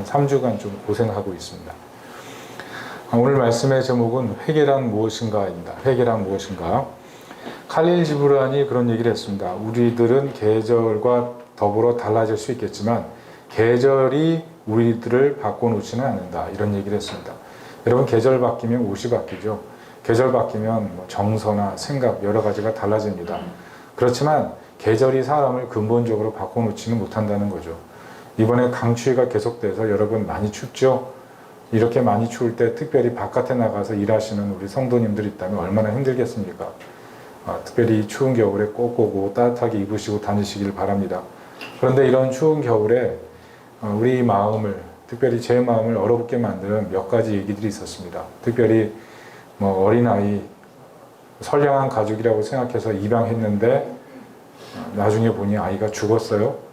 한 3주간 좀 고생하고 있습니다. 오늘 말씀의 제목은 회개란 무엇인가입니다. 회개란 무엇인가? 칼릴 지브란이 그런 얘기를 했습니다. 우리들은 계절과 더불어 달라질 수 있겠지만 계절이 우리들을 바꿔놓지는 않는다. 이런 얘기를 했습니다. 여러분, 계절 바뀌면 옷이 바뀌죠. 계절 바뀌면 정서나 생각 여러 가지가 달라집니다. 그렇지만 계절이 사람을 근본적으로 바꿔놓지는 못한다는 거죠. 이번에 강추위가 계속돼서 여러분 많이 춥죠? 이렇게 많이 추울 때 특별히 바깥에 나가서 일하시는 우리 성도님들이 있다면 얼마나 힘들겠습니까? 특별히 추운 겨울에 꼭 따뜻하게 입으시고 다니시길 바랍니다. 그런데 이런 추운 겨울에 우리 마음을, 특별히 제 마음을 얼어붙게 만드는 몇 가지 얘기들이 있었습니다. 특별히 어린아이, 선량한 가족이라고 생각해서 입양했는데 나중에 보니 아이가 죽었어요.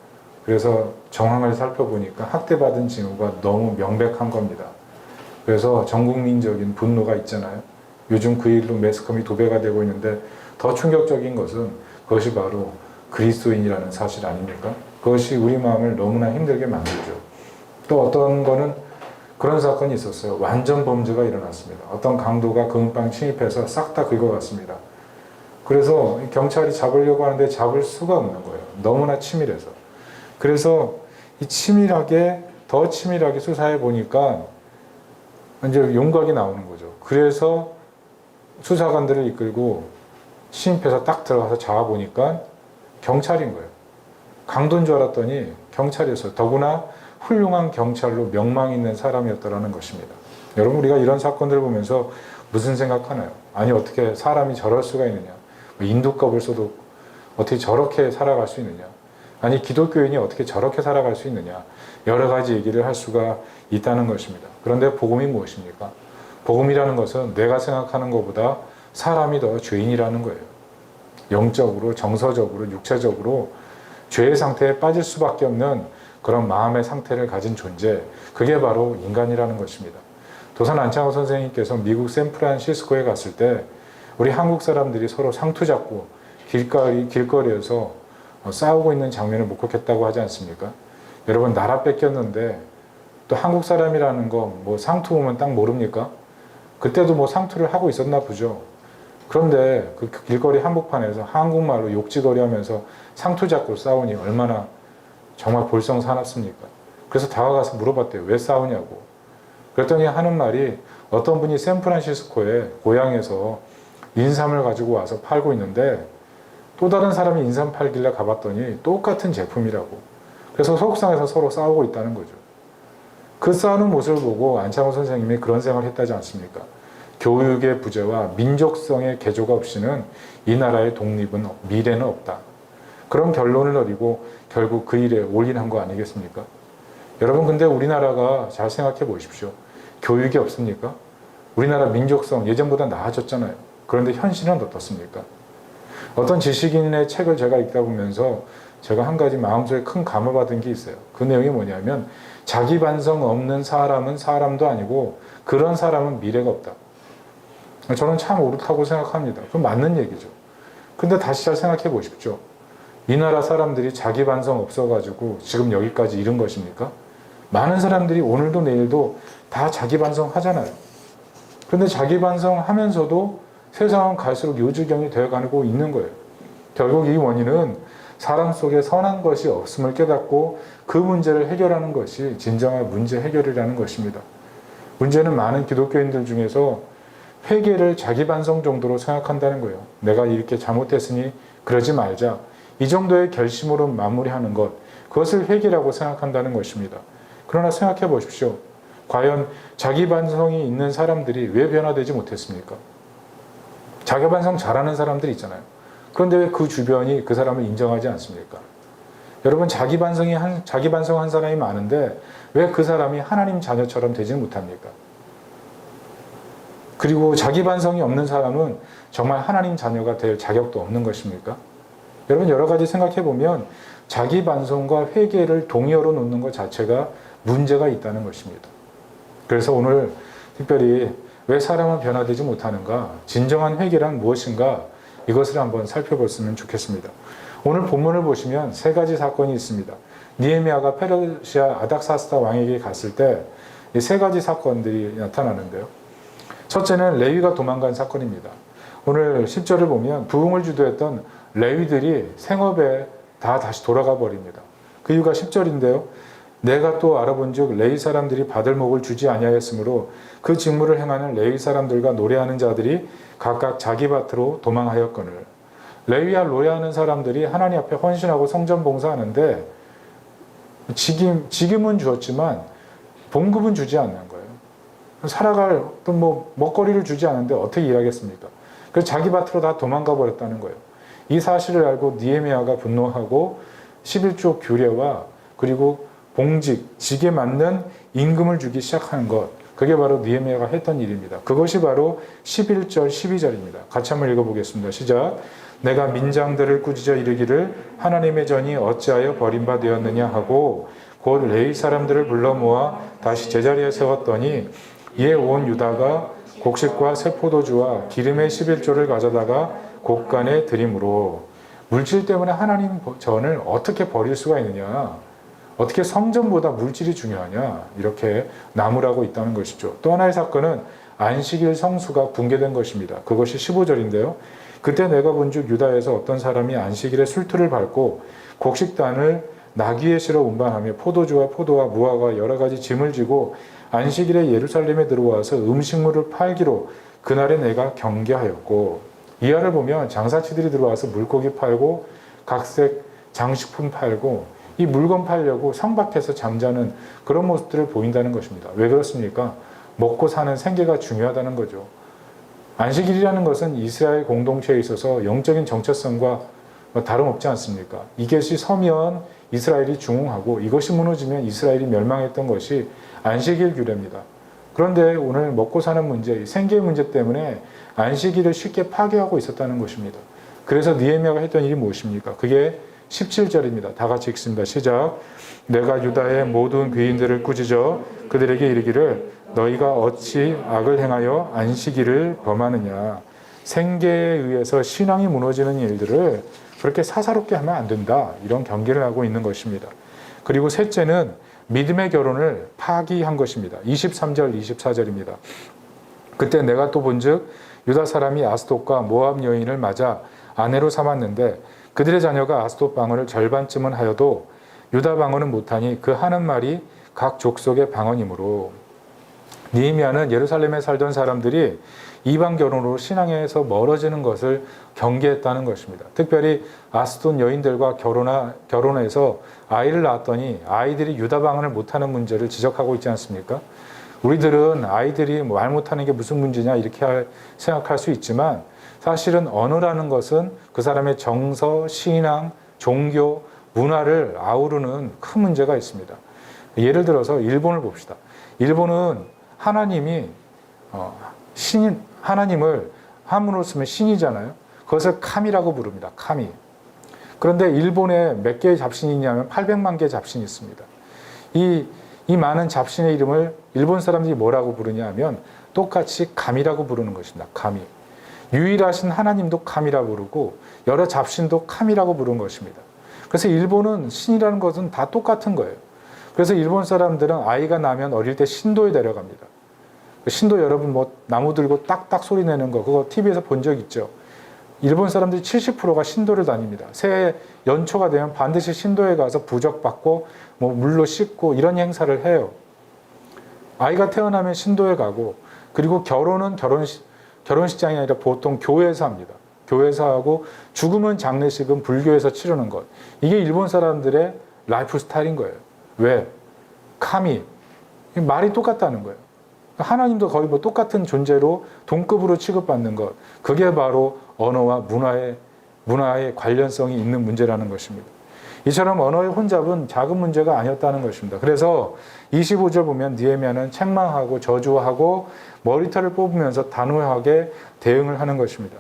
그래서 정황을 살펴보니까 학대받은 징후가 너무 명백한 겁니다. 그래서 전국민적인 분노가 있잖아요. 요즘 그 일로 매스컴이 도배가 되고 있는데 더 충격적인 것은 그것이 바로 그리스도인이라는 사실 아닙니까? 그것이 우리 마음을 너무나 힘들게 만들죠. 또 어떤 거는 그런 사건이 있었어요. 완전 범죄가 일어났습니다. 어떤 강도가 금방 침입해서 싹 다 긁어갔습니다. 그래서 경찰이 잡으려고 하는데 잡을 수가 없는 거예요. 너무나 치밀해서. 그래서 이 더 치밀하게 수사해 보니까 이제 용각이 나오는 거죠. 그래서 수사관들을 이끌고 침입해서 딱 들어가서 잡아보니까 경찰인 거예요. 강도인 줄 알았더니 경찰이었어요. 더구나 훌륭한 경찰로 명망 있는 사람이었다는 것입니다. 여러분, 우리가 이런 사건들을 보면서 무슨 생각하나요? 아니, 어떻게 사람이 저럴 수가 있느냐? 인두껍을 써도 어떻게 저렇게 살아갈 수 있느냐? 아니, 기독교인이 어떻게 저렇게 살아갈 수 있느냐? 여러 가지 얘기를 할 수가 있다는 것입니다. 그런데 복음이 무엇입니까? 복음이라는 것은 내가 생각하는 것보다 사람이 더 죄인이라는 거예요. 영적으로, 정서적으로, 육체적으로 죄의 상태에 빠질 수밖에 없는 그런 마음의 상태를 가진 존재, 그게 바로 인간이라는 것입니다. 도산 안창호 선생님께서 미국 샌프란시스코에 갔을 때 우리 한국 사람들이 서로 상투 잡고 길거리에서 싸우고 있는 장면을 목격했다고 하지 않습니까? 여러분, 나라 뺏겼는데 또 한국 사람이라는 거 상투 보면 딱 모릅니까? 그때도 상투를 하고 있었나 보죠. 그런데 그 길거리 한복판에서 한국말로 욕지거리 하면서 상투 잡고 싸우니 얼마나 정말 볼썽사납습니까? 그래서 다가가서 물어봤대요. 왜 싸우냐고. 그랬더니 하는 말이, 어떤 분이 샌프란시스코에 고향에서 인삼을 가지고 와서 팔고 있는데 또 다른 사람이 인삼 팔길래 가봤더니 똑같은 제품이라고. 그래서 속상해서 서로 싸우고 있다는 거죠. 그 싸우는 모습을 보고 안창호 선생님이 그런 생각을 했다지 않습니까? 교육의 부재와 민족성의 개조가 없이는 이 나라의 독립은, 미래는 없다. 그런 결론을 내리고 결국 그 일에 올인한 거 아니겠습니까? 여러분, 근데 우리나라가 잘 생각해 보십시오. 교육이 없습니까? 우리나라 민족성 예전보다 나아졌잖아요. 그런데 현실은 어떻습니까? 어떤 지식인의 책을 제가 읽다 보면서 제가 한 가지 마음속에 큰 감을 받은 게 있어요. 그 내용이 뭐냐면, 자기 반성 없는 사람은 사람도 아니고 그런 사람은 미래가 없다. 저는 참 옳다고 생각합니다. 그건 맞는 얘기죠. 근데 다시 잘 생각해 보십시오. 이 나라 사람들이 자기 반성 없어가지고 지금 여기까지 이른 것입니까? 많은 사람들이 오늘도 내일도 다 자기 반성 하잖아요. 그런데 자기 반성 하면서도 세상은 갈수록 요지경이 되어가고 있는 거예요. 결국 이 원인은 사람 속에 선한 것이 없음을 깨닫고 그 문제를 해결하는 것이 진정한 문제 해결이라는 것입니다. 문제는 많은 기독교인들 중에서 회개를 자기 반성 정도로 생각한다는 거예요. 내가 이렇게 잘못했으니 그러지 말자. 이 정도의 결심으로 마무리하는 것, 그것을 회개라고 생각한다는 것입니다. 그러나 생각해 보십시오. 과연 자기 반성이 있는 사람들이 왜 변화되지 못했습니까? 자기 반성 잘하는 사람들이 있잖아요. 그런데 왜 그 주변이 그 사람을 인정하지 않습니까? 여러분, 자기 반성한 사람이 많은데 왜 그 사람이 하나님 자녀처럼 되지 못합니까? 그리고 자기 반성이 없는 사람은 정말 하나님 자녀가 될 자격도 없는 것입니까? 여러분, 여러 가지 생각해 보면 자기 반성과 회개를 동의어로 놓는 것 자체가 문제가 있다는 것입니다. 그래서 오늘 특별히 왜 사람은 변화되지 못하는가? 진정한 회개란 무엇인가? 이것을 한번 살펴봤으면 좋겠습니다. 오늘 본문을 보시면 세 가지 사건이 있습니다. 느헤미야가 페르시아 아닥사스다 왕에게 갔을 때 이 세 가지 사건들이 나타나는데요. 첫째는 레위가 도망간 사건입니다. 오늘 10절을 보면 부흥을 주도했던 레위들이 생업에 다 다시 돌아가 버립니다. 그 이유가 10절인데요. 내가 또 알아본즉 레위 사람들이 받을 목을 주지 아니하였으므로 그 직무를 행하는 레위 사람들과 노래하는 자들이 각각 자기 밭으로 도망하였거늘. 레위와 노래하는 사람들이 하나님 앞에 헌신하고 성전 봉사하는데 직임은 주었지만 봉급은 주지 않는 거예요. 살아갈 어떤 먹거리를 주지 않는데 어떻게 일하겠습니까? 그래서 자기 밭으로 다 도망가 버렸다는 거예요. 이 사실을 알고 느헤미야가 분노하고 11조 규례와 그리고 봉직, 직에 맞는 임금을 주기 시작하는 것, 그게 바로 느헤미야가 했던 일입니다. 그것이 바로 11절, 12절입니다. 같이 한번 읽어보겠습니다. 시작. 내가 민장들을 꾸짖어 이르기를 하나님의 전이 어찌하여 버림받았느냐 하고 곧 레위 사람들을 불러 모아 다시 제자리에 세웠더니 이에 온 유다가 곡식과 새 포도주와 기름의 11조를 가져다가 곡간에 드림으로. 물질 때문에 하나님 전을 어떻게 버릴 수가 있느냐, 어떻게 성전보다 물질이 중요하냐, 이렇게 나무라고 있다는 것이죠. 또 하나의 사건은 안식일 성수가 붕괴된 것입니다. 그것이 15절인데요. 그때 내가 본즉 유다에서 어떤 사람이 안식일에 술틀을 밟고 곡식단을 나귀에 실어 운반하며 포도주와 포도와 무화과 여러 가지 짐을 지고 안식일에 예루살렘에 들어와서 음식물을 팔기로 그날에 내가 경계하였고. 이하를 보면 장사치들이 들어와서 물고기 팔고 각색 장식품 팔고 이 물건 팔려고 성 밖에서 잠자는 그런 모습들을 보인다는 것입니다. 왜 그렇습니까? 먹고 사는 생계가 중요하다는 거죠. 안식일이라는 것은 이스라엘 공동체에 있어서 영적인 정체성과 다름없지 않습니까? 이것이 서면 이스라엘이 중흥하고 이것이 무너지면 이스라엘이 멸망했던 것이 안식일 규례입니다. 그런데 오늘 먹고 사는 문제, 생계의 문제 때문에 안식일을 쉽게 파괴하고 있었다는 것입니다. 그래서 느헤미야가 했던 일이 무엇입니까? 그게 17절입니다. 다 같이 읽습니다. 시작. 내가 유다의 모든 귀인들을 꾸짖어 그들에게 이르기를 너희가 어찌 악을 행하여 안식일을 범하느냐. 생계에 의해서 신앙이 무너지는 일들을 그렇게 사사롭게 하면 안 된다. 이런 경계를 하고 있는 것입니다. 그리고 셋째는 믿음의 결혼을 파기한 것입니다. 23절, 24절입니다. 그때 내가 또 본즉 유다 사람이 아스돗과 모압 여인을 맞아 아내로 삼았는데 그들의 자녀가 아스돗 방언을 절반쯤은 하여도 유다 방언은 못하니 그 하는 말이 각 족속의 방언이므로. 느헤미야는 예루살렘에 살던 사람들이 이방 결혼으로 신앙에서 멀어지는 것을 경계했다는 것입니다. 특별히 아스돗 여인들과 결혼해서 아이를 낳았더니 아이들이 유다 방언을 못하는 문제를 지적하고 있지 않습니까? 우리들은 아이들이 말 못하는 게 무슨 문제냐 이렇게 생각할 수 있지만 사실은 언어라는 것은 그 사람의 정서, 신앙, 종교, 문화를 아우르는 큰 문제가 있습니다. 예를 들어서 일본을 봅시다. 일본은 하나님이 하나님을 한문으로 쓰면 신이잖아요. 그것을 카미라고 부릅니다. 카미. 그런데 일본에 몇 개의 잡신이 있냐면 800만 개의 잡신이 있습니다. 이 많은 잡신의 이름을 일본 사람들이 뭐라고 부르냐 하면 똑같이 감이라고 부르는 것입니다. 감이. 유일하신 하나님도 감이라고 부르고 여러 잡신도 감이라고 부르는 것입니다. 그래서 일본은 신이라는 것은 다 똑같은 거예요. 그래서 일본 사람들은 아이가 나면 어릴 때 신도에 데려갑니다. 신도 여러분 나무 들고 딱딱 소리 내는 거 그거 TV에서 본 적 있죠? 일본 사람들이 70%가 신도를 다닙니다. 새해 연초가 되면 반드시 신도에 가서 부적받고 물로 씻고 이런 행사를 해요. 아이가 태어나면 신도에 가고 그리고 결혼은 결혼식장이 아니라 보통 교회에서 합니다. 교회에서 하고 죽으면 장례식은 불교에서 치르는 것. 이게 일본 사람들의 라이프 스타일인 거예요. 왜? 카미. 말이 똑같다는 거예요. 하나님도 거의 똑같은 존재로 동급으로 취급받는 것. 그게 바로 언어와 문화의 관련성이 있는 문제라는 것입니다. 이처럼 언어의 혼잡은 작은 문제가 아니었다는 것입니다. 그래서 25절 보면 느헤미야는 책망하고 저주하고 머리털을 뽑으면서 단호하게 대응을 하는 것입니다.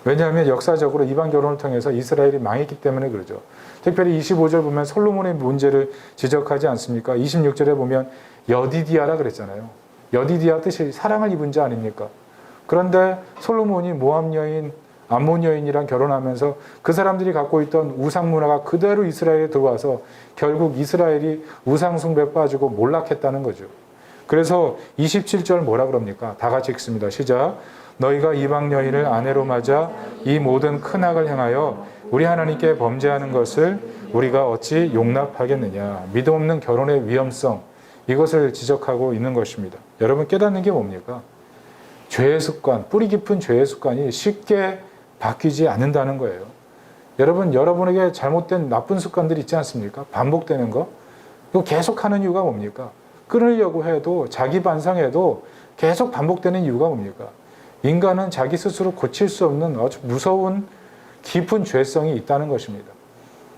왜냐하면 역사적으로 이방 결혼을 통해서 이스라엘이 망했기 때문에 그러죠. 특별히 25절 보면 솔로몬의 문제를 지적하지 않습니까? 26절에 보면 여디디아라 그랬잖아요. 여디디아 뜻이 사랑을 입은 자 아닙니까? 그런데 솔로몬이 모압 여인 암몬 여인이랑 결혼하면서 그 사람들이 갖고 있던 우상 문화가 그대로 이스라엘에 들어와서 결국 이스라엘이 우상 숭배에 빠지고 몰락했다는 거죠. 그래서 27절 뭐라 그럽니까? 다 같이 읽습니다. 시작. 너희가 이방 여인을 아내로 맞아 이 모든 큰 악을 행하여 우리 하나님께 범죄하는 것을 우리가 어찌 용납하겠느냐. 믿음 없는 결혼의 위험성, 이것을 지적하고 있는 것입니다. 여러분 깨닫는 게 뭡니까? 죄의 습관, 뿌리 깊은 죄의 습관이 쉽게 바뀌지 않는다는 거예요. 여러분에게 잘못된 나쁜 습관들이 있지 않습니까? 반복되는 거. 이거 계속 하는 이유가 뭡니까? 끊으려고 해도, 자기 반성해도 계속 반복되는 이유가 뭡니까? 인간은 자기 스스로 고칠 수 없는 아주 무서운 깊은 죄성이 있다는 것입니다.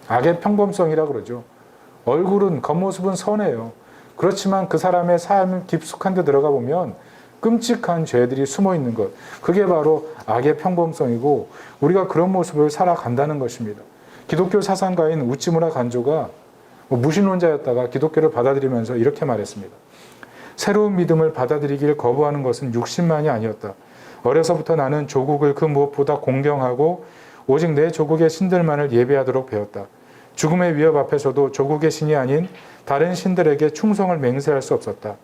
악의 평범성이라 그러죠. 얼굴은, 겉모습은 선해요. 그렇지만 그 사람의 삶 깊숙한 데 들어가 보면 끔찍한 죄들이 숨어 있는 것. 그게 바로 악의 평범성이고 우리가 그런 모습을 살아간다는 것입니다. 기독교 사상가인 우찌무라 간조가 무신론자였다가 기독교를 받아들이면서 이렇게 말했습니다. 새로운 믿음을 받아들이길 거부하는 것은 육신만이 아니었다. 어려서부터 나는 조국을 그 무엇보다 공경하고 오직 내 조국의 신들만을 예배하도록 배웠다. 죽음의 위협 앞에서도 조국의 신이 아닌 다른 신들에게 충성을 맹세할 수 없었다.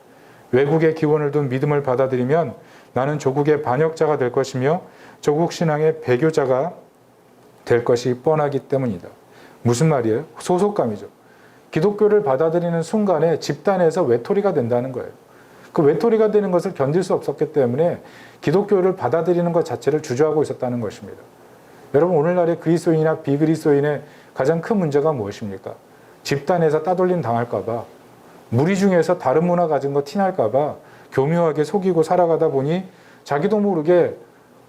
외국의 기원을 둔 믿음을 받아들이면 나는 조국의 반역자가 될 것이며 조국 신앙의 배교자가 될 것이 뻔하기 때문이다. 무슨 말이에요? 소속감이죠. 기독교를 받아들이는 순간에 집단에서 외톨이가 된다는 거예요. 그 외톨이가 되는 것을 견딜 수 없었기 때문에 기독교를 받아들이는 것 자체를 주저하고 있었다는 것입니다. 여러분 오늘날의 그리스도인이나 비그리스도인의 가장 큰 문제가 무엇입니까? 집단에서 따돌림 당할까 봐, 무리 중에서 다른 문화 가진 거 티날까 봐 교묘하게 속이고 살아가다 보니 자기도 모르게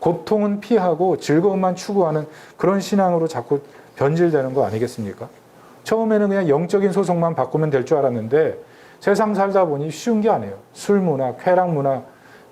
고통은 피하고 즐거움만 추구하는 그런 신앙으로 자꾸 변질되는 거 아니겠습니까? 처음에는 그냥 영적인 소속만 바꾸면 될 줄 알았는데 세상 살다 보니 쉬운 게 아니에요. 술 문화, 쾌락 문화,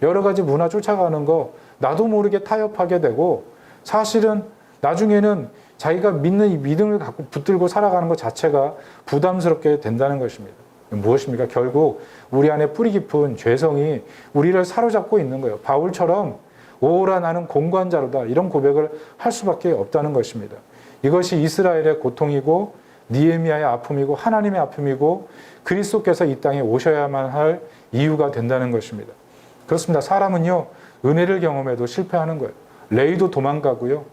여러 가지 문화 쫓아가는 거 나도 모르게 타협하게 되고 사실은 나중에는 자기가 믿는 이 믿음을 갖고 붙들고 살아가는 것 자체가 부담스럽게 된다는 것입니다. 무엇입니까? 결국 우리 안에 뿌리 깊은 죄성이 우리를 사로잡고 있는 거예요. 바울처럼 오라 나는 공관자로다 이런 고백을 할 수밖에 없다는 것입니다. 이것이 이스라엘의 고통이고 느헤미야의 아픔이고 하나님의 아픔이고 그리스도께서 이 땅에 오셔야만 할 이유가 된다는 것입니다. 그렇습니다. 사람은요 은혜를 경험해도 실패하는 거예요. 레위도 도망가고요.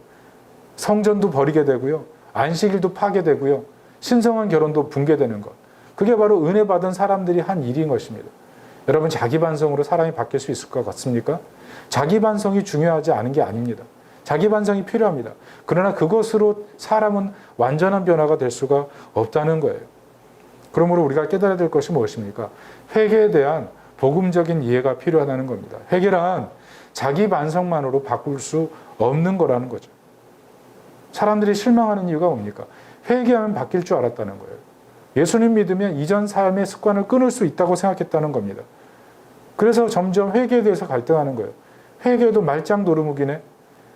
성전도 버리게 되고요. 안식일도 파괴되고요. 신성한 결혼도 붕괴되는 것. 그게 바로 은혜 받은 사람들이 한 일인 것입니다. 여러분 자기 반성으로 사람이 바뀔 수 있을 것 같습니까? 자기 반성이 중요하지 않은 게 아닙니다. 자기 반성이 필요합니다. 그러나 그것으로 사람은 완전한 변화가 될 수가 없다는 거예요. 그러므로 우리가 깨달아야 될 것이 무엇입니까? 회개에 대한 복음적인 이해가 필요하다는 겁니다. 회개란 자기 반성만으로 바꿀 수 없는 거라는 거죠. 사람들이 실망하는 이유가 뭡니까? 회개하면 바뀔 줄 알았다는 거예요. 예수님 믿으면 이전 삶의 습관을 끊을 수 있다고 생각했다는 겁니다. 그래서 점점 회개에 대해서 갈등하는 거예요. 회개도 말짱 도루묵이네.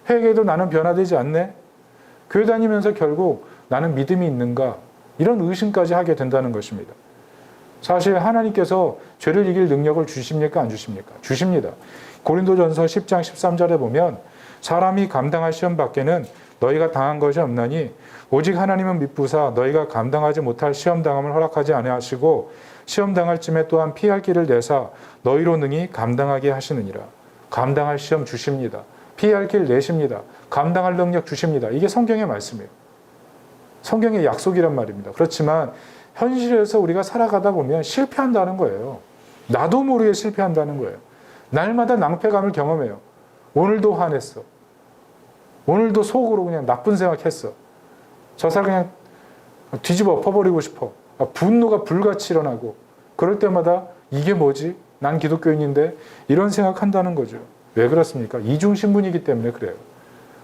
회개도 나는 변화되지 않네. 교회 다니면서 결국 나는 믿음이 있는가? 이런 의심까지 하게 된다는 것입니다. 사실 하나님께서 죄를 이길 능력을 주십니까? 안 주십니까? 주십니다. 고린도전서 10장 13절에 보면 사람이 감당할 시험 밖에는 너희가 당한 것이 없나니 오직 하나님은 미쁘사 너희가 감당하지 못할 시험당함을 허락하지 아니하시고 시험당할 쯤에 또한 피할 길을 내사 너희로 능히 감당하게 하시느니라. 감당할 시험 주십니다. 피할 길 내십니다. 감당할 능력 주십니다. 이게 성경의 말씀이에요. 성경의 약속이란 말입니다. 그렇지만 현실에서 우리가 살아가다 보면 실패한다는 거예요. 나도 모르게 실패한다는 거예요. 날마다 낭패감을 경험해요. 오늘도 화냈어. 오늘도 속으로 그냥 나쁜 생각했어. 저 사람 그냥 뒤집어 엎어버리고 싶어. 분노가 불같이 일어나고 그럴 때마다 이게 뭐지? 난 기독교인인데 이런 생각한다는 거죠. 왜 그렇습니까? 이중신분이기 때문에 그래요.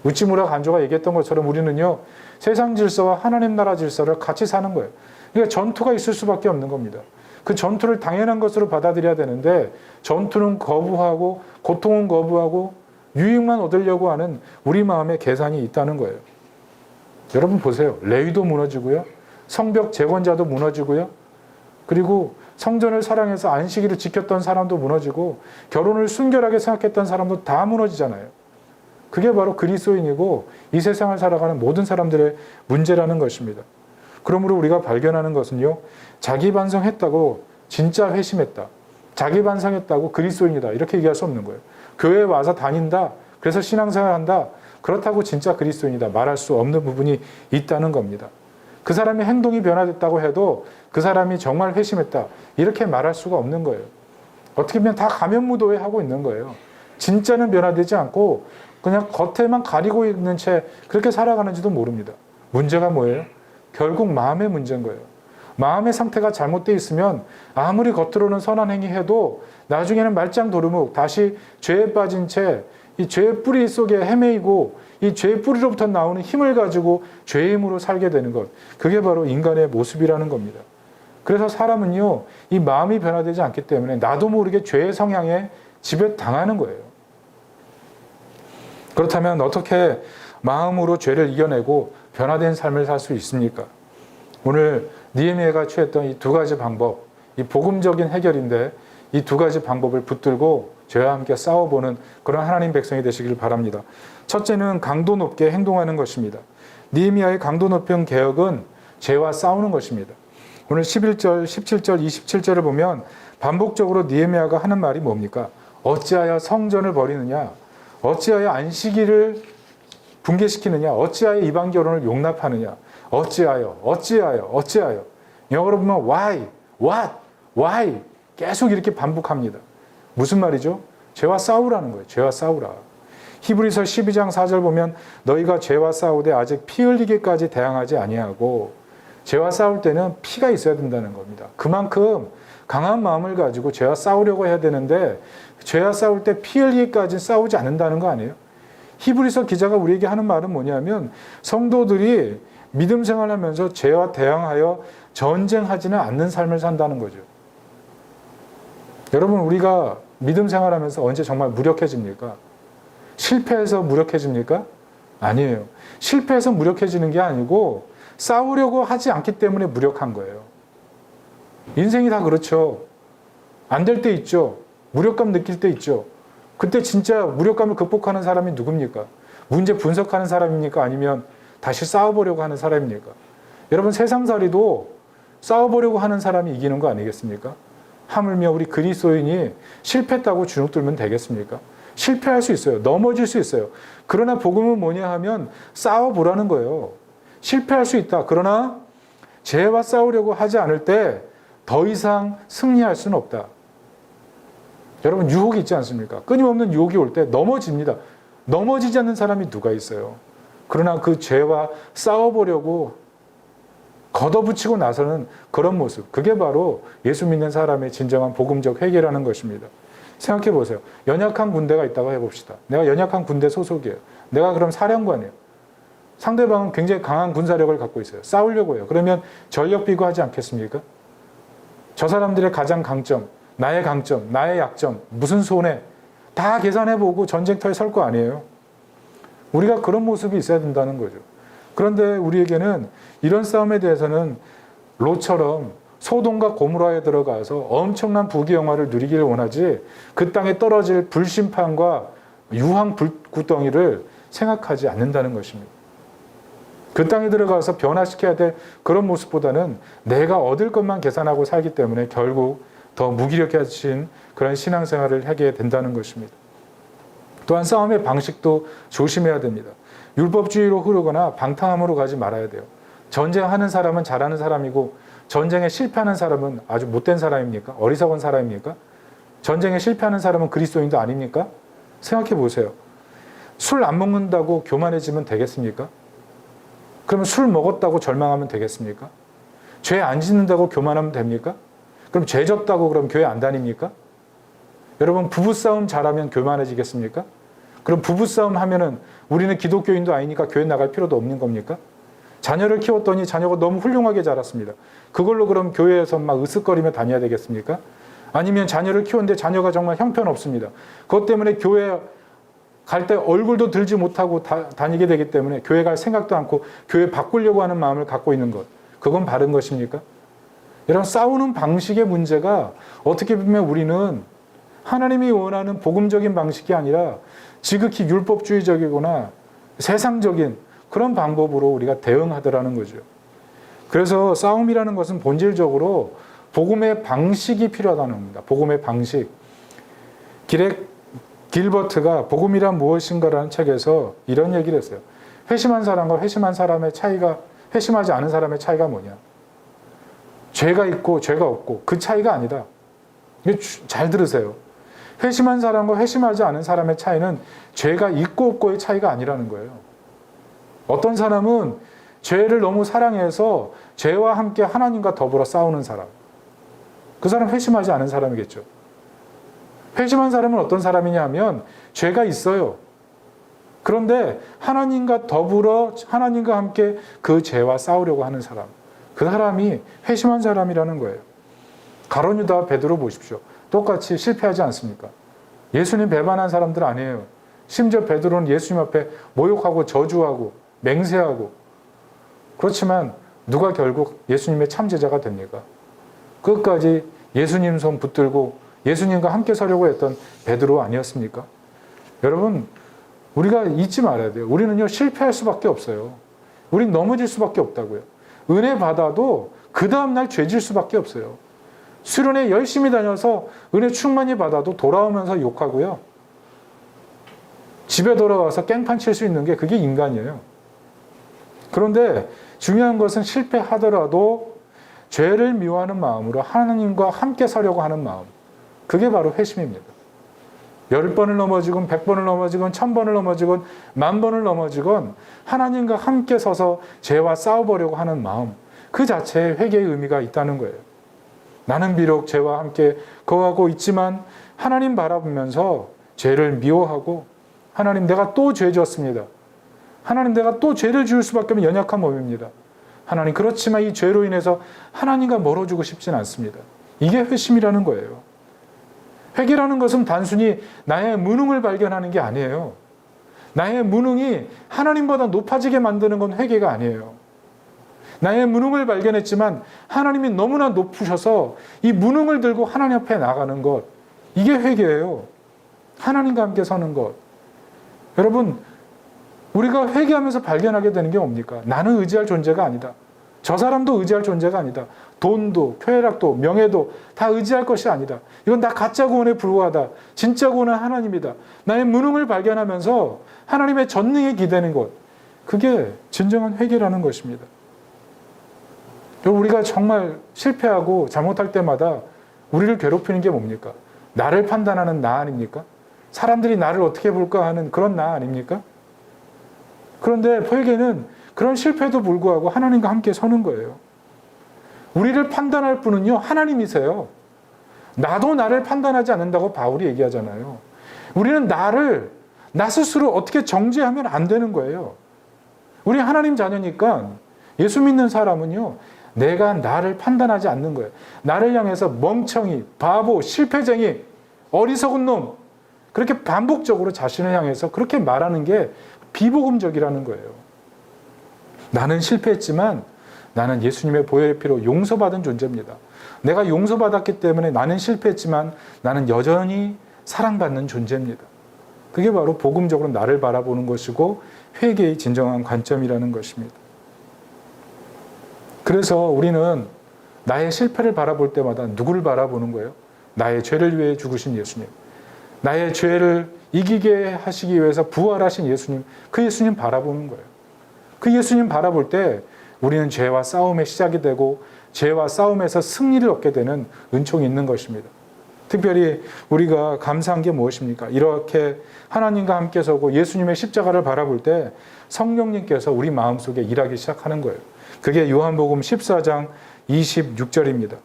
우찌무라 간조가 얘기했던 것처럼 우리는요 세상 질서와 하나님 나라 질서를 같이 사는 거예요. 그러니까 전투가 있을 수밖에 없는 겁니다. 그 전투를 당연한 것으로 받아들여야 되는데 전투는 거부하고 고통은 거부하고 유익만 얻으려고 하는 우리 마음의 계산이 있다는 거예요. 여러분 보세요. 레위도 무너지고요. 성벽 재건자도 무너지고요. 그리고 성전을 사랑해서 안식일을 지켰던 사람도 무너지고 결혼을 순결하게 생각했던 사람도 다 무너지잖아요. 그게 바로 그리스도인이고 이 세상을 살아가는 모든 사람들의 문제라는 것입니다. 그러므로 우리가 발견하는 것은요, 자기 반성했다고 진짜 회심했다, 자기 반성했다고 그리스도인이다, 이렇게 얘기할 수 없는 거예요. 교회에 와서 다닌다, 그래서 신앙생활한다, 그렇다고 진짜 그리스도인이다 말할 수 없는 부분이 있다는 겁니다. 그 사람의 행동이 변화됐다고 해도 그 사람이 정말 회심했다, 이렇게 말할 수가 없는 거예요. 어떻게 보면 다 가면무도회 하고 있는 거예요. 진짜는 변화되지 않고 그냥 겉에만 가리고 있는 채 그렇게 살아가는지도 모릅니다. 문제가 뭐예요? 결국 마음의 문제인 거예요. 마음의 상태가 잘못되어 있으면 아무리 겉으로는 선한 행위 해도 나중에는 말짱도루묵 다시 죄에 빠진 채 이 죄의 뿌리 속에 헤매이고 이 죄의 뿌리로부터 나오는 힘을 가지고 죄의 힘으로 살게 되는 것, 그게 바로 인간의 모습이라는 겁니다. 그래서 사람은요, 이 마음이 변화되지 않기 때문에 나도 모르게 죄의 성향에 지배당하는 거예요. 그렇다면 어떻게 마음으로 죄를 이겨내고 변화된 삶을 살 수 있습니까? 오늘 느헤미야가 취했던 이 두 가지 방법, 이 복음적인 해결인데 이 두 가지 방법을 붙들고 죄와 함께 싸워보는 그런 하나님 백성이 되시길 바랍니다. 첫째는 강도 높게 행동하는 것입니다. 느헤미야의 강도 높은 개혁은 죄와 싸우는 것입니다. 오늘 11절, 17절, 27절을 보면 반복적으로 느헤미야가 하는 말이 뭡니까? 어찌하여 성전을 버리느냐? 어찌하여 안식일을 붕괴시키느냐? 어찌하여 이방 결혼을 용납하느냐? 어찌하여? 영어로 보면 why, what, why 계속 이렇게 반복합니다. 무슨 말이죠? 죄와 싸우라는 거예요. 죄와 싸우라. 히브리서 12장 4절 보면 너희가 죄와 싸우되 아직 피 흘리기까지 대항하지 아니하고, 죄와 싸울 때는 피가 있어야 된다는 겁니다. 그만큼 강한 마음을 가지고 죄와 싸우려고 해야 되는데 죄와 싸울 때 피 흘리기까지 싸우지 않는다는 거 아니에요? 히브리서 기자가 우리에게 하는 말은 뭐냐면 성도들이 믿음 생활하면서 죄와 대항하여 전쟁하지는 않는 삶을 산다는 거죠. 여러분, 우리가 믿음 생활하면서 언제 정말 무력해집니까? 실패해서 무력해집니까? 아니에요. 실패해서 무력해지는 게 아니고 싸우려고 하지 않기 때문에 무력한 거예요. 인생이 다 그렇죠. 안 될 때 있죠. 무력감 느낄 때 있죠. 그때 진짜 무력감을 극복하는 사람이 누굽니까? 문제 분석하는 사람입니까? 아니면 다시 싸워보려고 하는 사람입니까? 여러분, 세상살이도 싸워보려고 하는 사람이 이기는 거 아니겠습니까? 하물며 우리 그리스도인이 실패했다고 주눅 들면 되겠습니까? 실패할 수 있어요. 넘어질 수 있어요. 그러나 복음은 뭐냐 하면 싸워보라는 거예요. 실패할 수 있다. 그러나 죄와 싸우려고 하지 않을 때 더 이상 승리할 수는 없다. 여러분, 유혹이 있지 않습니까? 끊임없는 유혹이 올 때 넘어집니다. 넘어지지 않는 사람이 누가 있어요? 그러나 그 죄와 싸워보려고 걷어붙이고 나서는 그런 모습, 그게 바로 예수 믿는 사람의 진정한 복음적 회개라는 것입니다. 생각해 보세요. 연약한 군대가 있다고 해봅시다. 내가 연약한 군대 소속이에요. 내가 그럼 사령관이에요. 상대방은 굉장히 강한 군사력을 갖고 있어요. 싸우려고 해요. 그러면 전력 비교하지 않겠습니까? 저 사람들의 가장 강점, 나의 강점, 나의 약점, 무슨 손해 다 계산해보고 전쟁터에 설 거 아니에요. 우리가 그런 모습이 있어야 된다는 거죠. 그런데 우리에게는 이런 싸움에 대해서는 롯처럼 소돔과 고모라에 들어가서 엄청난 부귀영화를 누리기를 원하지 그 땅에 떨어질 불심판과 유황 불구덩이를 생각하지 않는다는 것입니다. 그 땅에 들어가서 변화시켜야 될 그런 모습보다는 내가 얻을 것만 계산하고 살기 때문에 결국 더 무기력해진 그런 신앙생활을 하게 된다는 것입니다. 또한 싸움의 방식도 조심해야 됩니다. 율법주의로 흐르거나 방탕함으로 가지 말아야 돼요. 전쟁하는 사람은 잘하는 사람이고 전쟁에 실패하는 사람은 아주 못된 사람입니까? 어리석은 사람입니까? 전쟁에 실패하는 사람은 그리스도인도 아닙니까? 생각해 보세요. 술 안 먹는다고 교만해지면 되겠습니까? 그러면 술 먹었다고 절망하면 되겠습니까? 죄 안 짓는다고 교만하면 됩니까? 그럼 죄 졌다고 그럼 교회 안 다닙니까? 여러분, 부부싸움 잘하면 교만해지겠습니까? 그럼 부부싸움 하면은 우리는 기독교인도 아니니까 교회 나갈 필요도 없는 겁니까? 자녀를 키웠더니 자녀가 너무 훌륭하게 자랐습니다. 그걸로 그럼 교회에서 막 으쓱거리며 다녀야 되겠습니까? 아니면 자녀를 키웠는데 자녀가 정말 형편없습니다. 그것 때문에 교회 갈 때 얼굴도 들지 못하고 다니게 되기 때문에 교회 갈 생각도 않고 교회 바꾸려고 하는 마음을 갖고 있는 것, 그건 바른 것입니까? 이런 싸우는 방식의 문제가 어떻게 보면 우리는 하나님이 원하는 복음적인 방식이 아니라 지극히 율법주의적이거나 세상적인 그런 방법으로 우리가 대응하더라는 거죠. 그래서 싸움이라는 것은 본질적으로 복음의 방식이 필요하다는 겁니다. 복음의 방식. 기렉 길버트가 복음이란 무엇인가라는 책에서 이런 얘기를 했어요. 회심한 사람과 회심한 사람의 차이가, 회심하지 않은 사람의 차이가 뭐냐? 죄가 있고 죄가 없고 그 차이가 아니다. 잘 들으세요. 회심한 사람과 회심하지 않은 사람의 차이는 죄가 있고 없고의 차이가 아니라는 거예요. 어떤 사람은 죄를 너무 사랑해서 죄와 함께 하나님과 더불어 싸우는 사람. 그 사람 회심하지 않은 사람이겠죠. 회심한 사람은 어떤 사람이냐 하면 죄가 있어요. 그런데 하나님과 더불어 하나님과 함께 그 죄와 싸우려고 하는 사람. 그 사람이 회심한 사람이라는 거예요. 가룟 유다 베드로 보십시오. 똑같이 실패하지 않습니까? 예수님 배반한 사람들 아니에요. 심지어 베드로는 예수님 앞에 모욕하고 저주하고 맹세하고. 그렇지만 누가 결국 예수님의 참제자가 됩니까? 끝까지 예수님 손 붙들고 예수님과 함께 서려고 했던 베드로 아니었습니까? 여러분, 우리가 잊지 말아야 돼요. 우리는요, 실패할 수밖에 없어요. 우린 넘어질 수밖에 없다고요. 은혜 받아도 그 다음날 죄질 수밖에 없어요. 수련회 열심히 다녀서 은혜 충만히 받아도 돌아오면서 욕하고요. 집에 돌아와서 깽판 칠 수 있는 게 그게 인간이에요. 그런데 중요한 것은 실패하더라도 죄를 미워하는 마음으로 하나님과 함께 서려고 하는 마음. 그게 바로 회심입니다. 10번을 넘어지건 100번을 넘어지건 1000번을 넘어지건 10,000번을 넘어지건 하나님과 함께 서서 죄와 싸워보려고 하는 마음. 그 자체에 회개의 의미가 있다는 거예요. 나는 비록 죄와 함께 거하고 있지만 하나님 바라보면서 죄를 미워하고 하나님 내가 또 죄 지었습니다. 하나님 내가 또 죄를 지을 수밖에 없는 연약한 몸입니다. 하나님 그렇지만 이 죄로 인해서 하나님과 멀어지고 싶진 않습니다. 이게 회심이라는 거예요. 회개라는 것은 단순히 나의 무능을 발견하는 게 아니에요. 나의 무능이 하나님보다 높아지게 만드는 건 회개가 아니에요. 나의 무능을 발견했지만 하나님이 너무나 높으셔서 이 무능을 들고 하나님 앞에 나가는 것. 이게 회개예요. 하나님과 함께 서는 것. 여러분, 우리가 회개하면서 발견하게 되는 게 뭡니까? 나는 의지할 존재가 아니다. 저 사람도 의지할 존재가 아니다. 돈도, 쾌락도, 명예도 다 의지할 것이 아니다. 이건 다 가짜 구원에 불과하다. 진짜 구원은 하나님이다. 나의 무능을 발견하면서 하나님의 전능에 기대는 것. 그게 진정한 회개라는 것입니다. 우리가 정말 실패하고 잘못할 때마다 우리를 괴롭히는 게 뭡니까? 나를 판단하는 나 아닙니까? 사람들이 나를 어떻게 볼까 하는 그런 나 아닙니까? 그런데 회개는 그런 실패에도 불구하고 하나님과 함께 서는 거예요. 우리를 판단할 분은요, 하나님이세요. 나도 나를 판단하지 않는다고 바울이 얘기하잖아요. 우리는 나 스스로 어떻게 정죄하면 안 되는 거예요. 우리 하나님 자녀니까 예수 믿는 사람은요, 내가 나를 판단하지 않는 거예요. 나를 향해서 멍청이, 바보, 실패쟁이, 어리석은 놈, 그렇게 반복적으로 자신을 향해서 그렇게 말하는 게 비복음적이라는 거예요. 나는 실패했지만 나는 예수님의 보혈의 피로 용서받은 존재입니다. 내가 용서받았기 때문에 나는 실패했지만 나는 여전히 사랑받는 존재입니다. 그게 바로 복음적으로 나를 바라보는 것이고 회개의 진정한 관점이라는 것입니다. 그래서 우리는 나의 실패를 바라볼 때마다 누구를 바라보는 거예요? 나의 죄를 위해 죽으신 예수님. 나의 죄를 이기게 하시기 위해서 부활하신 예수님. 그 예수님 바라보는 거예요. 그 예수님 바라볼 때 우리는 죄와 싸움의 시작이 되고 죄와 싸움에서 승리를 얻게 되는 은총이 있는 것입니다. 특별히 우리가 감사한 게 무엇입니까? 이렇게 하나님과 함께 서고 예수님의 십자가를 바라볼 때 성령님께서 우리 마음속에 일하기 시작하는 거예요. 그게 요한복음 14장 26절입니다.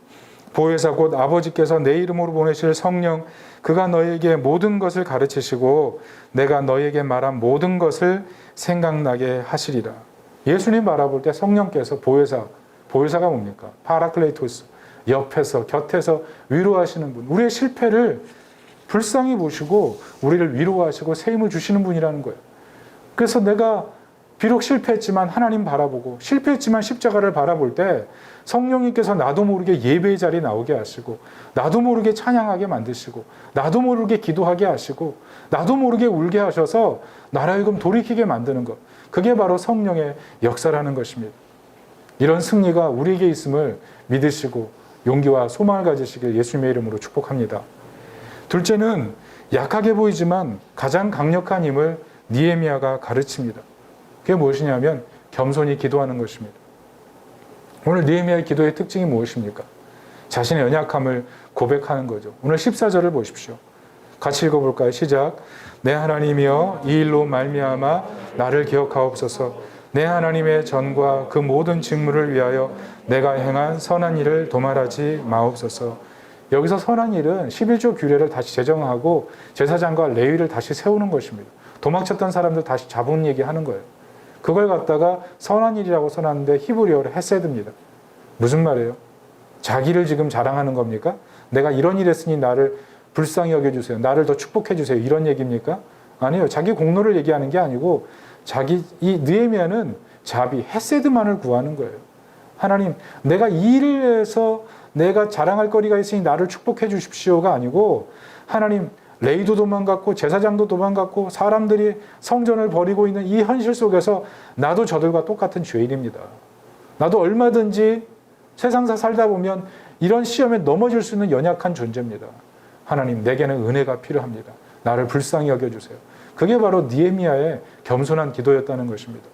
보혜사 곧 아버지께서 내 이름으로 보내실 성령 그가 너에게 모든 것을 가르치시고 내가 너에게 말한 모든 것을 생각나게 하시리라. 예수님 바라볼 때 성령께서 보혜사가 뭡니까? 파라클레이토스, 옆에서 곁에서 위로하시는 분. 우리의 실패를 불쌍히 보시고 우리를 위로하시고 새 힘을 주시는 분이라는 거예요. 그래서 내가 비록 실패했지만 하나님 바라보고 실패했지만 십자가를 바라볼 때 성령님께서 나도 모르게 예배의 자리에 나오게 하시고 나도 모르게 찬양하게 만드시고 나도 모르게 기도하게 하시고 나도 모르게 울게 하셔서 나를 하여금 돌이키게 만드는 것. 그게 바로 성령의 역사라는 것입니다. 이런 승리가 우리에게 있음을 믿으시고 용기와 소망을 가지시길 예수님의 이름으로 축복합니다. 둘째는 약하게 보이지만 가장 강력한 힘을 느헤미야가 가르칩니다. 그게 무엇이냐면 겸손히 기도하는 것입니다. 오늘 느헤미야의 기도의 특징이 무엇입니까? 자신의 연약함을 고백하는 거죠. 오늘 14절을 보십시오. 같이 읽어볼까요? 시작. 내 하나님이여 이 일로 말미암아 나를 기억하옵소서. 내 하나님의 전과 그 모든 직무를 위하여 내가 행한 선한 일을 도말하지 마옵소서. 여기서 선한 일은 11조 규례를 다시 제정하고 제사장과 레위를 다시 세우는 것입니다. 도망쳤던 사람들 다시 잡은 얘기하는 거예요. 그걸 갖다가 선한 일이라고 써놨는데 히브리어로 헤세드입니다. 무슨 말이에요? 자기를 지금 자랑하는 겁니까? 내가 이런 일 했으니 나를 불쌍히 여겨주세요. 나를 더 축복해주세요. 이런 얘기입니까? 아니요. 자기 공로를 얘기하는 게 아니고 이 느헤미야는 자비, 헤세드만을 구하는 거예요. 하나님, 내가 이 일을 해서 내가 자랑할 거리가 있으니 나를 축복해 주십시오가 아니고 하나님, 레위도 도망갔고 제사장도 도망갔고 사람들이 성전을 버리고 있는 이 현실 속에서 나도 저들과 똑같은 죄인입니다. 나도 얼마든지 세상사 살다 보면 이런 시험에 넘어질 수 있는 연약한 존재입니다. 하나님, 내게는 은혜가 필요합니다. 나를 불쌍히 여겨주세요. 그게 바로 느헤미야의 겸손한 기도였다는 것입니다.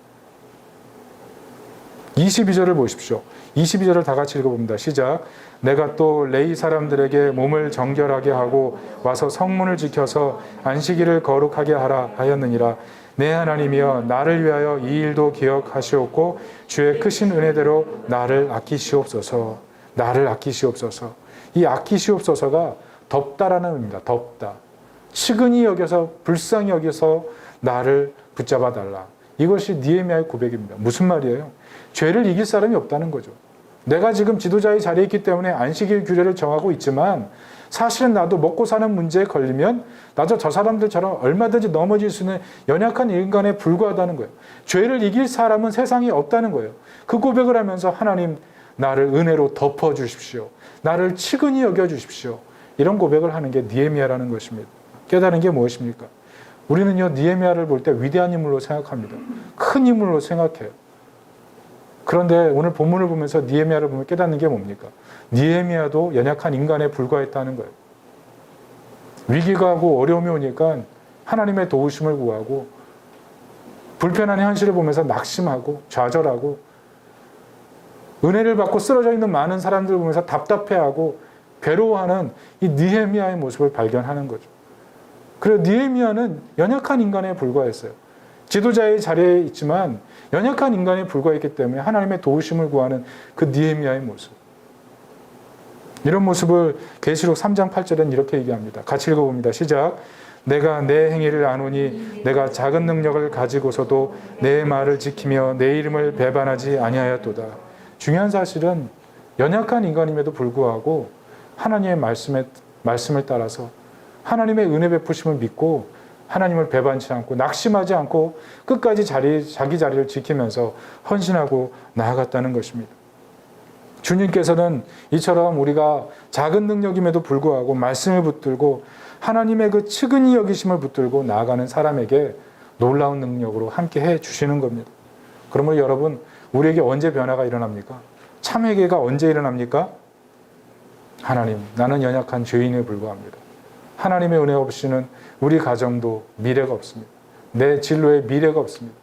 22절을 보십시오. 22절을 다 같이 읽어봅니다. 시작. 내가 또 레위 사람들에게 몸을 정결하게 하고 와서 성문을 지켜서 안식일을 거룩하게 하라 하였느니라. 내 하나님이여 나를 위하여 이 일도 기억하시옵고 주의 크신 은혜대로 나를 아끼시옵소서. 나를 아끼시옵소서. 이 아끼시옵소서가 덥다라는 의미입니다. 덥다. 측은히 여겨서 불쌍히 여겨서 나를 붙잡아 달라. 이것이 느헤미야의 고백입니다. 무슨 말이에요? 죄를 이길 사람이 없다는 거죠. 내가 지금 지도자의 자리에 있기 때문에 안식일 규례를 정하고 있지만 사실은 나도 먹고 사는 문제에 걸리면 나도 저 사람들처럼 얼마든지 넘어질 수 있는 연약한 인간에 불과하다는 거예요. 죄를 이길 사람은 세상에 없다는 거예요. 그 고백을 하면서 하나님, 나를 은혜로 덮어주십시오. 나를 측은히 여겨주십시오. 이런 고백을 하는 게 느헤미야라는 것입니다. 깨달은 게 무엇입니까? 우리는요, 느헤미야를 볼 때 위대한 인물로 생각합니다. 큰 인물로 생각해요. 그런데 오늘 본문을 보면서 느헤미야를 보면 깨닫는 게 뭡니까? 느헤미야도 연약한 인간에 불과했다는 거예요. 위기가 하고 어려움이 오니까 하나님의 도우심을 구하고 불편한 현실을 보면서 낙심하고 좌절하고 은혜를 받고 쓰러져 있는 많은 사람들을 보면서 답답해하고 괴로워하는 이 느헤미야의 모습을 발견하는 거죠. 그리고 느헤미야는 연약한 인간에 불과했어요. 지도자의 자리에 있지만 연약한 인간에 불과했기 때문에 하나님의 도우심을 구하는 그 느헤미야의 모습. 이런 모습을 계시록 3장 8절엔 이렇게 얘기합니다. 같이 읽어봅니다. 시작. 내가 내 행위를 아노니 내가 작은 능력을 가지고서도 내 말을 지키며 내 이름을 배반하지 아니하였도다. 중요한 사실은 연약한 인간임에도 불구하고 하나님의 말씀을 따라서 하나님의 은혜 베푸심을 믿고 하나님을 배반치 않고 낙심하지 않고 끝까지 자기 자리를 지키면서 헌신하고 나아갔다는 것입니다. 주님께서는 이처럼 우리가 작은 능력임에도 불구하고 말씀을 붙들고 하나님의 그 측은히 여기심을 붙들고 나아가는 사람에게 놀라운 능력으로 함께 해 주시는 겁니다. 그러므로 여러분, 우리에게 언제 변화가 일어납니까? 참회개가 언제 일어납니까? 하나님, 나는 연약한 죄인에 불과합니다. 하나님의 은혜 없이는 우리 가정도 미래가 없습니다. 내 진로에 미래가 없습니다.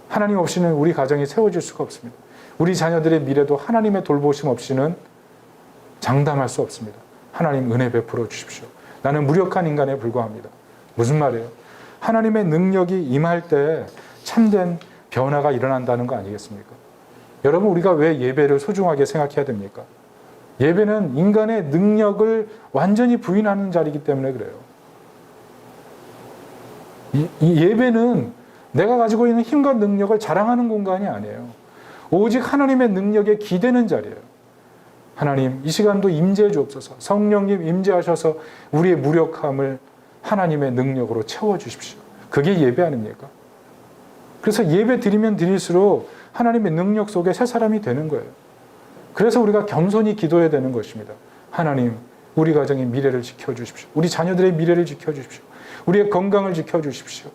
하나님 없이는 우리 가정이 세워질 수가 없습니다. 우리 자녀들의 미래도 하나님의 돌보심 없이는 장담할 수 없습니다. 하나님 은혜 베풀어 주십시오. 나는 무력한 인간에 불과합니다. 무슨 말이에요? 하나님의 능력이 임할 때 참된 변화가 일어난다는 거 아니겠습니까? 여러분, 우리가 왜 예배를 소중하게 생각해야 됩니까? 예배는 인간의 능력을 완전히 부인하는 자리이기 때문에 그래요. 이 예배는 내가 가지고 있는 힘과 능력을 자랑하는 공간이 아니에요. 오직 하나님의 능력에 기대는 자리예요. 하나님, 이 시간도 임재해 주옵소서. 성령님 임재하셔서 우리의 무력함을 하나님의 능력으로 채워주십시오. 그게 예배 아닙니까? 그래서 예배 드리면 드릴수록 하나님의 능력 속에 새 사람이 되는 거예요. 그래서 우리가 겸손히 기도해야 되는 것입니다. 하나님, 우리 가정의 미래를 지켜주십시오. 우리 자녀들의 미래를 지켜주십시오. 우리의 건강을 지켜주십시오.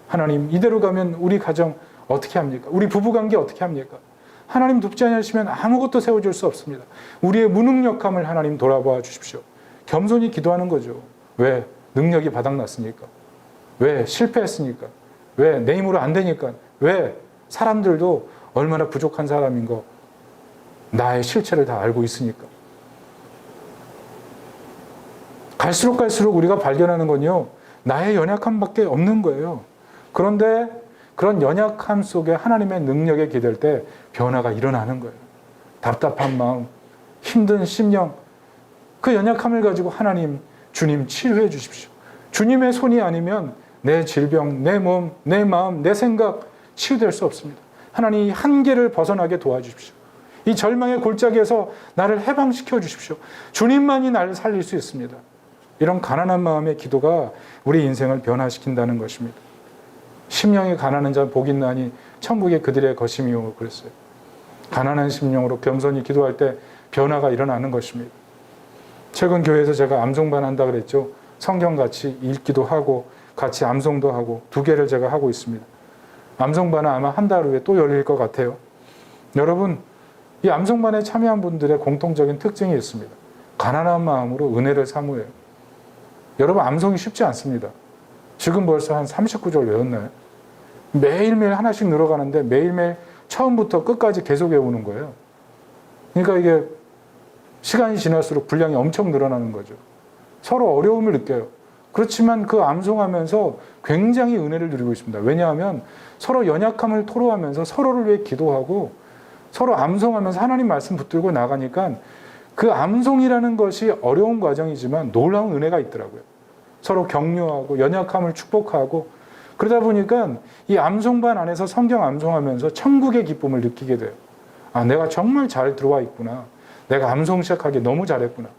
하나님, 이대로 가면 우리 가정 어떻게 합니까? 우리 부부관계 어떻게 합니까? 하나님 돕지 않으시면 아무것도 세워줄 수 없습니다. 우리의 무능력함을 하나님 돌아봐 주십시오. 겸손히 기도하는 거죠. 왜? 능력이 바닥났으니까. 왜? 실패했으니까. 왜? 내 힘으로 안 되니까. 왜? 사람들도 얼마나 부족한 사람인 거 나의 실체를 다 알고 있으니까. 갈수록 우리가 발견하는 건요, 나의 연약함밖에 없는 거예요. 그런데 그런 연약함 속에 하나님의 능력에 기댈 때 변화가 일어나는 거예요. 답답한 마음, 힘든 심령, 그 연약함을 가지고 하나님, 주님 치료해 주십시오. 주님의 손이 아니면 내 질병, 내 몸, 내 마음, 내 생각 치유될 수 없습니다. 하나님, 이 한계를 벗어나게 도와주십시오. 이 절망의 골짜기에서 나를 해방시켜 주십시오. 주님만이 나를 살릴 수 있습니다. 이런 가난한 마음의 기도가 우리 인생을 변화시킨다는 것입니다. 심령이 가난한 자 복 있나니 천국에 그들의 것임이요 그랬어요. 가난한 심령으로 겸손히 기도할 때 변화가 일어나는 것입니다. 최근 교회에서 제가 암송반 한다 그랬죠. 성경 같이 읽기도 하고 같이 암송도 하고 2개를 제가 하고 있습니다. 암송반은 아마 한 달 후에 또 열릴 것 같아요. 여러분, 이 암송반에 참여한 분들의 공통적인 특징이 있습니다. 가난한 마음으로 은혜를 사모해요. 여러분, 암송이 쉽지 않습니다. 지금 벌써 한 39절 외웠나요? 매일매일 하나씩 늘어가는데 매일매일 처음부터 끝까지 계속 외우는 거예요. 그러니까 이게 시간이 지날수록 분량이 엄청 늘어나는 거죠. 서로 어려움을 느껴요. 그렇지만 그 암송하면서 굉장히 은혜를 누리고 있습니다. 왜냐하면 서로 연약함을 토로하면서 서로를 위해 기도하고 서로 암송하면서 하나님 말씀 붙들고 나가니까 그 암송이라는 것이 어려운 과정이지만 놀라운 은혜가 있더라고요. 서로 격려하고 연약함을 축복하고 그러다 보니까 이 암송반 안에서 성경 암송하면서 천국의 기쁨을 느끼게 돼요. 아, 내가 정말 잘 들어와 있구나. 내가 암송 시작하기 너무 잘했구나.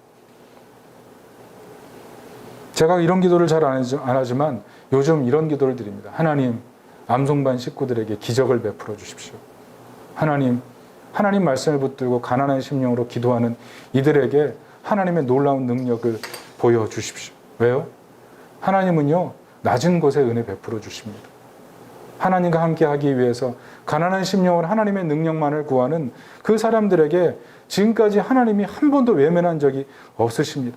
제가 이런 기도를 잘 안 하지만 요즘 이런 기도를 드립니다. 하나님, 암송반 식구들에게 기적을 베풀어 주십시오. 하나님 말씀을 붙들고 가난한 심령으로 기도하는 이들에게 하나님의 놀라운 능력을 보여주십시오. 왜요? 하나님은요, 낮은 곳에 은혜 베풀어 주십니다. 하나님과 함께 하기 위해서 가난한 심령으로 하나님의 능력만을 구하는 그 사람들에게 지금까지 하나님이 한 번도 외면한 적이 없으십니다.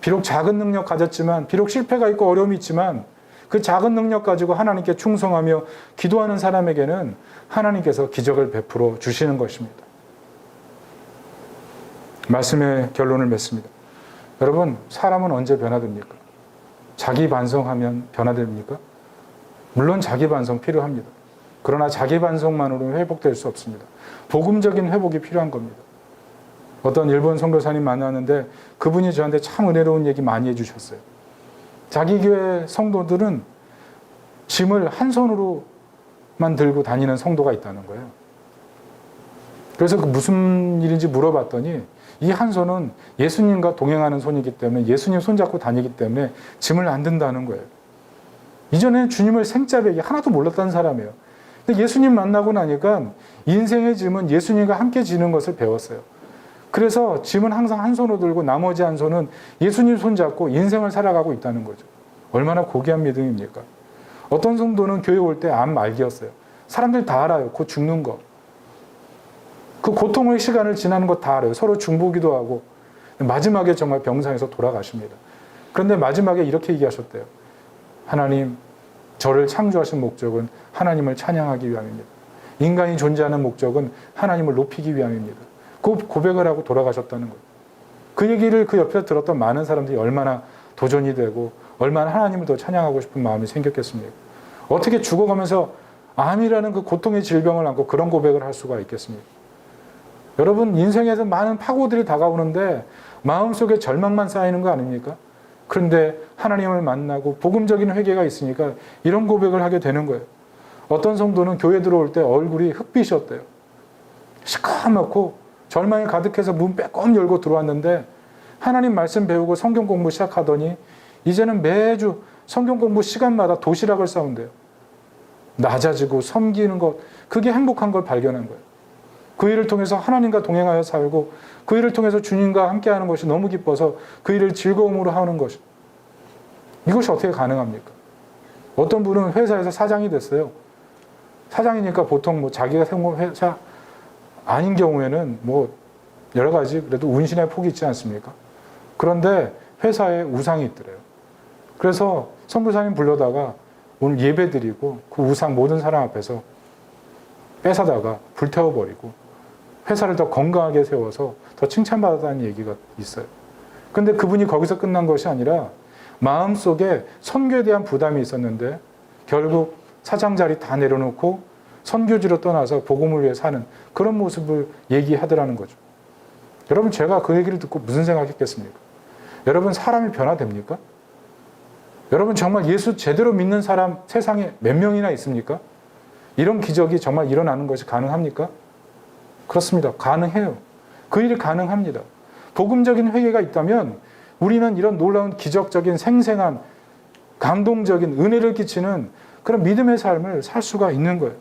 비록 작은 능력 가졌지만, 비록 실패가 있고 어려움이 있지만 그 작은 능력 가지고 하나님께 충성하며 기도하는 사람에게는 하나님께서 기적을 베풀어 주시는 것입니다. 말씀의 결론을 맺습니다. 여러분, 사람은 언제 변화됩니까? 자기 반성하면 변화됩니까? 물론 자기 반성 필요합니다. 그러나 자기 반성만으로는 회복될 수 없습니다. 복음적인 회복이 필요한 겁니다. 어떤 일본 선교사님 만났는데 그분이 저한테 참 은혜로운 얘기 많이 해주셨어요. 자기 교회 성도들은 짐을 한 손으로만 들고 다니는 성도가 있다는 거예요. 그래서 그 무슨 일인지 물어봤더니 이 한 손은 예수님과 동행하는 손이기 때문에 예수님 손잡고 다니기 때문에 짐을 안 든다는 거예요. 이전에는 주님을 생짜배기 하나도 몰랐다는 사람이에요. 근데 예수님 만나고 나니까 인생의 짐은 예수님과 함께 지는 것을 배웠어요. 그래서 짐은 항상 한 손으로 들고 나머지 한 손은 예수님 손잡고 인생을 살아가고 있다는 거죠. 얼마나 고귀한 믿음입니까? 어떤 성도는 교회 올 때 암 말기였어요. 사람들이 다 알아요. 곧 죽는 거. 그 고통의 시간을 지나는 거 다 알아요. 서로 중보기도 하고 마지막에 정말 병상에서 돌아가십니다. 그런데 마지막에 이렇게 얘기하셨대요. 하나님, 저를 창조하신 목적은 하나님을 찬양하기 위함입니다. 인간이 존재하는 목적은 하나님을 높이기 위함입니다. 그 고백을 하고 돌아가셨다는 거예요. 그 얘기를 그 옆에서 들었던 많은 사람들이 얼마나 도전이 되고 얼마나 하나님을 더 찬양하고 싶은 마음이 생겼겠습니까? 어떻게 죽어가면서 암이라는 그 고통의 질병을 안고 그런 고백을 할 수가 있겠습니까? 여러분, 인생에서 많은 파고들이 다가오는데 마음속에 절망만 쌓이는 거 아닙니까? 그런데 하나님을 만나고 복음적인 회개가 있으니까 이런 고백을 하게 되는 거예요. 어떤 성도는 교회 들어올 때 얼굴이 흑빛이었대요. 시커멓고 절망이 가득해서 문 빼꼼 열고 들어왔는데 하나님 말씀 배우고 성경 공부 시작하더니 이제는 매주 성경 공부 시간마다 도시락을 싸운대요. 낮아지고 섬기는 것, 그게 행복한 걸 발견한 거예요. 그 일을 통해서 하나님과 동행하여 살고 그 일을 통해서 주님과 함께하는 것이 너무 기뻐서 그 일을 즐거움으로 하는 것. 이것이 어떻게 가능합니까? 어떤 분은 회사에서 사장이 됐어요. 사장이니까 보통 뭐 자기가 세운 회사 아닌 경우에는 뭐 여러 가지 그래도 운신의 폭이 있지 않습니까? 그런데 회사에 우상이 있더래요. 그래서 선교사님 불러다가 오늘 예배 드리고 그 우상 모든 사람 앞에서 뺏어다가 불태워버리고 회사를 더 건강하게 세워서 더 칭찬받았다는 얘기가 있어요. 근데 그분이 거기서 끝난 것이 아니라 마음속에 선교에 대한 부담이 있었는데 결국 사장 자리 다 내려놓고 선교지로 떠나서 복음을 위해 사는 그런 모습을 얘기하더라는 거죠. 여러분, 제가 그 얘기를 듣고 무슨 생각했겠습니까? 여러분, 사람이 변화됩니까? 여러분, 정말 예수 제대로 믿는 사람 세상에 몇 명이나 있습니까? 이런 기적이 정말 일어나는 것이 가능합니까? 그렇습니다. 가능해요. 그 일이 가능합니다. 복음적인 회개가 있다면 우리는 이런 놀라운 기적적인 생생한 감동적인 은혜를 끼치는 그런 믿음의 삶을 살 수가 있는 거예요.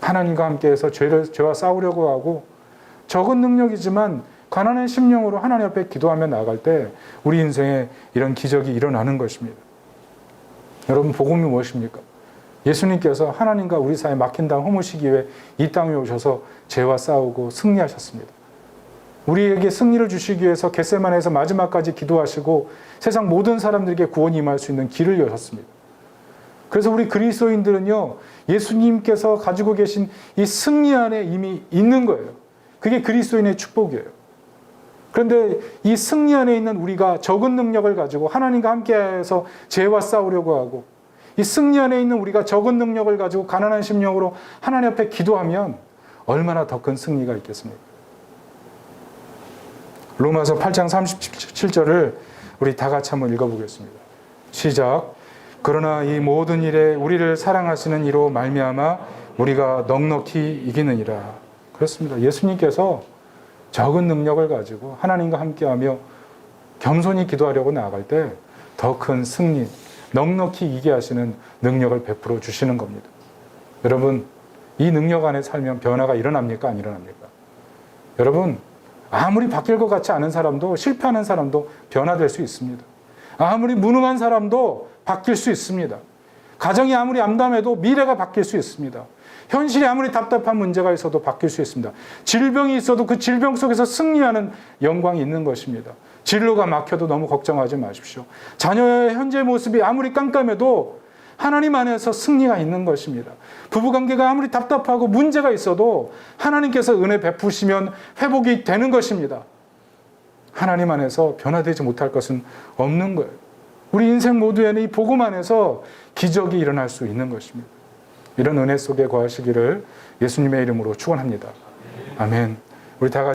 하나님과 함께해서 죄와 싸우려고 하고 적은 능력이지만 가난한 심령으로 하나님 앞에 기도하며 나아갈 때 우리 인생에 이런 기적이 일어나는 것입니다. 여러분, 복음이 무엇입니까? 예수님께서 하나님과 우리 사이에 막힌 땅 허무시기 위해 이 땅에 오셔서 죄와 싸우고 승리하셨습니다. 우리에게 승리를 주시기 위해서 겟세마네에서 마지막까지 기도하시고 세상 모든 사람들에게 구원이 임할 수 있는 길을 여셨습니다. 그래서 우리 그리스도인들은요, 예수님께서 가지고 계신 이 승리 안에 이미 있는 거예요. 그게 그리스도인의 축복이에요. 그런데 이 승리 안에 있는 우리가 적은 능력을 가지고 하나님과 함께해서 죄와 싸우려고 하고 이 승리 안에 있는 우리가 적은 능력을 가지고 가난한 심령으로 하나님 앞에 기도하면 얼마나 더 큰 승리가 있겠습니까? 로마서 8장 37절을 우리 다 같이 한번 읽어보겠습니다. 시작. 그러나 이 모든 일에 우리를 사랑하시는 이로 말미암아 우리가 넉넉히 이기느니라. 그렇습니다. 예수님께서 적은 능력을 가지고 하나님과 함께하며 겸손히 기도하려고 나아갈 때 더 큰 승리, 넉넉히 이기게 하시는 능력을 베풀어 주시는 겁니다. 여러분, 이 능력 안에 살면 변화가 일어납니까? 안 일어납니까? 여러분, 아무리 바뀔 것 같지 않은 사람도, 실패하는 사람도 변화될 수 있습니다. 아무리 무능한 사람도 바뀔 수 있습니다. 가정이 아무리 암담해도 미래가 바뀔 수 있습니다. 현실이 아무리 답답한 문제가 있어도 바뀔 수 있습니다. 질병이 있어도 그 질병 속에서 승리하는 영광이 있는 것입니다. 진로가 막혀도 너무 걱정하지 마십시오. 자녀의 현재 모습이 아무리 깜깜해도 하나님 안에서 승리가 있는 것입니다. 부부관계가 아무리 답답하고 문제가 있어도 하나님께서 은혜 베푸시면 회복이 되는 것입니다. 하나님 안에서 변화되지 못할 것은 없는 거예요. 우리 인생 모두에는 이 복음 안에서 기적이 일어날 수 있는 것입니다. 이런 은혜 속에 거하시기를 예수님의 이름으로 축원합니다. 아멘. 우리 다 같이